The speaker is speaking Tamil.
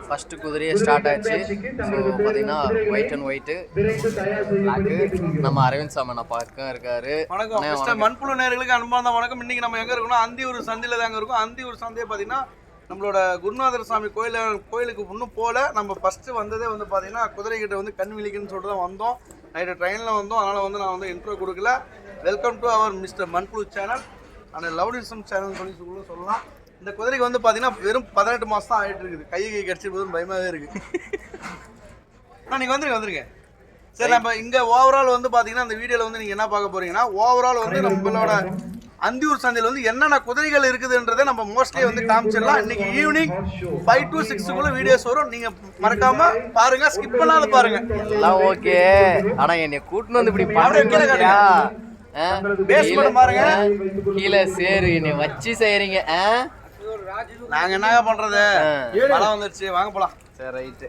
ஃபர்ஸ்ட் குதிரையே ஸ்டார்ட் ஆச்சு. ஸோ பார்த்தீங்கன்னா ஒயிட் அண்ட் ஒயிட்டு பிளாக்கு. நம்ம அரவிந்த் சாமன் பக்கம் இருக்காரு. வணக்கம் மிஸ்டர் மண்புழு நேயர்களுக்கு அன்பான வணக்கம். இன்னைக்கு நம்ம எங்கே இருக்கோம்னா அந்தியூர் சந்தையில் தாங்க இருக்கும். அந்தியூர் சந்தையை பார்த்தீங்கன்னா நம்மளோட குருநாதர் சாமி கோயிலுக்கு இன்னும் போல நம்ம ஃபஸ்ட்டு வந்ததே வந்து பார்த்தீங்கன்னா குதிரைக்கிட்ட வந்து கண் விழிக்குன்னு சொல்லிட்டு தான் வந்தோம். நைட்டு ட்ரெயினில் வந்தோம். அதனால் வந்து நான் வந்து இன்ட்ரோ கொடுக்கல. வெல்கம் டு அவர் மிஸ்டர் மண்புழு சேனல் அண்ட் லவ்டிசம் சேனல் சொல்லலாம். இந்த குதிரைக்கு வந்து பார்த்தீங்கன்னா வெறும் 18 மாதம் தான் ஆகிட்டு இருக்குது. கை கடிச்சிட்டு போதும் பயமாகவே இருக்குது. நீங்கள் வந்துருங்க. சரி, நம்ம இங்கே ஓவரால் வந்து பார்த்தீங்கன்னா இந்த வீடியோவில் வந்து நீங்கள் என்ன பார்க்க போகிறீங்கன்னா ஓவரால் வந்து நம்மளோட அந்தியூர் சந்தையில் வந்து என்னென்ன குதிரைகள் இருக்குதுன்றதை நம்ம மோஸ்ட்லி வந்து காமிச்சிடலாம். இன்னைக்கு ஈவினிங் 5 to 6 வீடியோஸ் வரும். நீங்கள் மறக்காம பாருங்க, ஸ்கிப் பண்ணாத பாருங்க. எல்லாம் ஓகே. ஆனால் என்னை கூட்டின்னு வந்து இப்படி பாருங்க, கீழே சேரு என்னை வச்சு செய்யறீங்க. நாங்க என்ன பண்றது? மழை வந்துருச்சு, வாங்க போலாம். சரி, ரைட்டு.